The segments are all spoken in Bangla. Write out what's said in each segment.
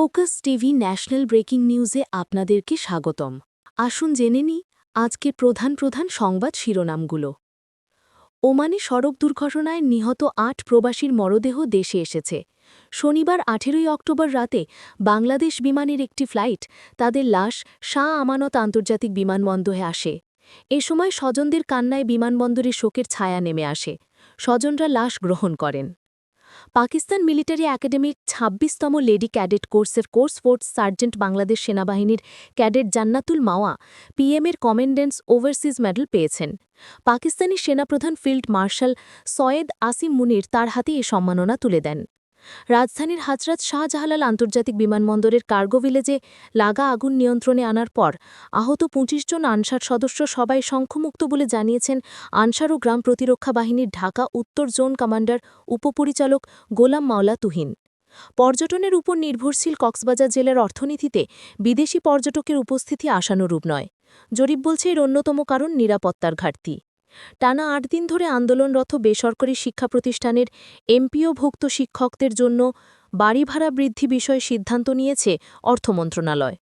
ফোকাস টিভি ন্যাশনাল ব্রেকিং নিউজে আপনাদেরকে স্বাগতম। আসুন জেনে নিই আজকের প্রধান সংবাদ শিরোনামগুলো। ওমানে সড়ক দুর্ঘটনায় নিহত ৮ প্রবাসীর মরদেহ দেশে এসেছে। শনিবার ১৮ অক্টোবর রাতে বাংলাদেশ বিমানের একটি ফ্লাইট তাদের লাশ শাহ আমানত আন্তর্জাতিক বিমানবন্দরে আসে। এ সময় স্বজনদের কান্নায় বিমানবন্দরে শোকের ছায়া নেমে আসে। স্বজনরা লাশ গ্রহণ করেন। পাকিস্তান মিলিটারি একাডেমির ২৬তম লেডি ক্যাডেট কোর্সের কোর্স ফোর্স সার্জেন্ট বাংলাদেশ সেনাবাহিনীর ক্যাডেট জান্নাতুল মাওয়া পিএমের কমেন্ডেন্টস ওভারসিজ মেডেল পেয়েছেন। পাকিস্তানি সেনাপ্রধান ফিল্ড মার্শাল সৈয়দ আসিম মুনির তার হাতে এ সম্মাননা তুলে দেন। রাজধানীর হজরত শাহজালাল আন্তর্জাতিক বিমানবন্দরের কার্গো ভিলেজে লাগা আগুন নিয়ন্ত্রণে আনার পর আহত ২৫ জন আনসার সদস্য সবাই শঙ্খমুক্ত বলে জানিয়েছেন আনসার ও গ্রাম প্রতিরক্ষা বাহিনীর ঢাকা উত্তর জোন কমান্ডার উপপরিচালক গোলাম মাওলা তুহিন। পর্যটনের উপর নির্ভরশীল কক্সবাজার জেলার অর্থনীতিতে বিদেশি পর্যটকের উপস্থিতি আশানুরূপ নয়। জরিপ বলছে এর অন্যতম কারণ নিরাপত্তার ঘাটতি। টানা ৮ দিন ধরে আন্দোলনরত বেসরকারি শিক্ষা প্রতিষ্ঠানের এমপিওভুক্ত শিক্ষকদের জন্য বাড়ি ভাড়া বৃদ্ধি বিষয়ে সিদ্ধান্ত নিয়েছে অর্থ মন্ত্রণালয়।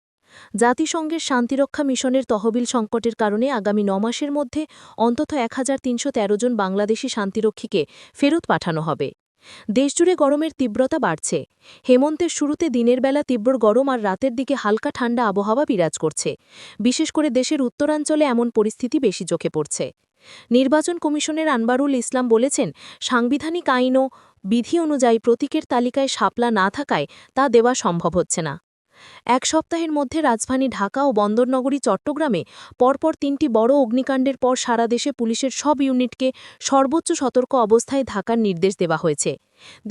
জাতিসংঘের শান্তিরক্ষা মিশনের তহবিল সংকটের কারণে আগামী ৯ মাসের মধ্যে অন্তত ১৩১৩ জন বাংলাদেশি শান্তিরক্ষীকে ফেরত পাঠানো হবে। দেশজুড়ে গরমের তীব্রতা বাড়ছে। হেমন্তের শুরুতে দিনের বেলা তীব্র গরম আর রাতের দিকে হালকা ঠান্ডা আবহাওয়া বিরাজ করছে। বিশেষ করে দেশের উত্তরাঞ্চলে এমন পরিস্থিতি বেশি চোখে পড়ছে। নির্বাচন কমিশনের আনবারুল ইসলাম বলেছেন, সাংবিধানিক আইন ও বিধি অনুযায়ী প্রতীকের তালিকায় শাপলা না থাকায় তা দেওয়া সম্ভব হচ্ছে না। এক সপ্তাহের মধ্যে রাজধানী ঢাকা ও বন্দরনগরী চট্টগ্রামে পরপর ৩টি বড় অগ্নিকাণ্ডের পর সারা দেশে পুলিশের সব ইউনিটকে সর্বোচ্চ সতর্ক অবস্থায় থাকার নির্দেশ দেওয়া হয়েছে।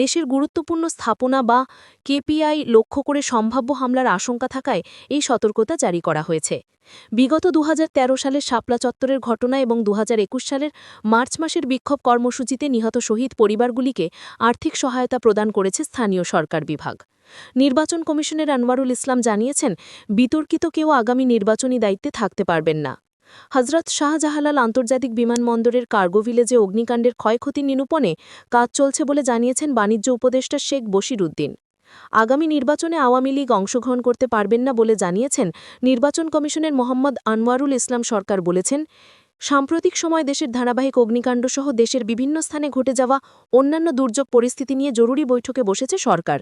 দেশের গুরুত্বপূর্ণ স্থাপনা বা কেপিআই লক্ষ্য করে সম্ভাব্য হামলার আশঙ্কা থাকায় এই সতর্কতা জারি করা হয়েছে। বিগত ২০১৩ সালের শাপলা চত্বরের ঘটনা এবং ২০২১ সালের মার্চ মাসের বিক্ষোভ কর্মসূচিতে নিহত শহীদ পরিবারগুলিকে আর্থিক সহায়তা প্রদান করেছে স্থানীয় সরকার বিভাগ। নির্বাচন কমিশনের আনওয়ারুল ইসলাম জানিয়েছেন, বিতর্কিত কেউ আগামী নির্বাচনী দায়িত্বে থাকতে পারবেন না। হজরত শাহজালাল আন্তর্জাতিক বিমানবন্দরের কার্গো ভিলেজে অগ্নিকাণ্ডের ক্ষয়ক্ষতি নিরূপণে কাজ চলছে বলে জানিয়েছেন বাণিজ্য উপদেষ্টা শেখ বশির উদ্দিন। আগামী নির্বাচনে আওয়ামী লীগ অংশগ্রহণ করতে পারবেন না বলে জানিয়েছেন নির্বাচন কমিশনের মোহাম্মদ আনওয়ারুল ইসলাম। সরকার বলেছেন, সাম্প্রতিক সময় দেশের ধারাবাহিক অগ্নিকাণ্ডসহ দেশের বিভিন্ন স্থানে ঘটে যাওয়া অন্যান্য দুর্যোগ পরিস্থিতি নিয়ে জরুরি বৈঠকে বসেছে সরকার।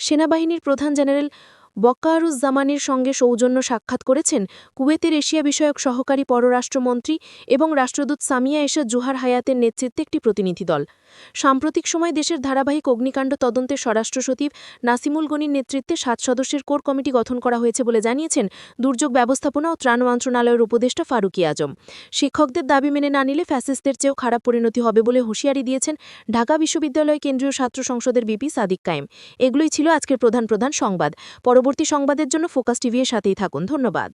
সেনাবাহিনীর প্রধান জেনারেল বকারুজ্জামানের সঙ্গে সৌজন্য সাক্ষাৎ করেছেন কুয়েতের এশিয়া বিষয়ক সহকারী পররাষ্ট্রমন্ত্রী এবং রাষ্ট্রদূত সামিয়া এশা জুহার হায়াতের নেতৃত্বে একটি প্রতিনিধি দল। সাম্প্রতিক সময় দেশের ধারাবাহিক অগ্নিকাণ্ড তদন্তে স্বরাষ্ট্র সচিব নাসিমুল গনির নেতৃত্বে ৭ সদস্যের কোর কমিটি গঠন করা হয়েছে বলে জানিয়েছেন দুর্যোগ ব্যবস্থাপনা ও ত্রাণ মন্ত্রণালয়ের উপদেষ্টা ফারুকি আজম। শিক্ষকদের দাবি মেনে না নিলে ফ্যাসিস্টদের চেয়েও খারাপ পরিণতি হবে বলে হুঁশিয়ারি দিয়েছেন ঢাকা বিশ্ববিদ্যালয় কেন্দ্রীয় ছাত্র সংসদের বিপি সাদিক কায়েম। এগুলোই ছিল আজকের প্রধান সংবাদ। পরবর্তী সংবাদের জন্য ফোকাস টিভির সাথেই থাকুন। ধন্যবাদ।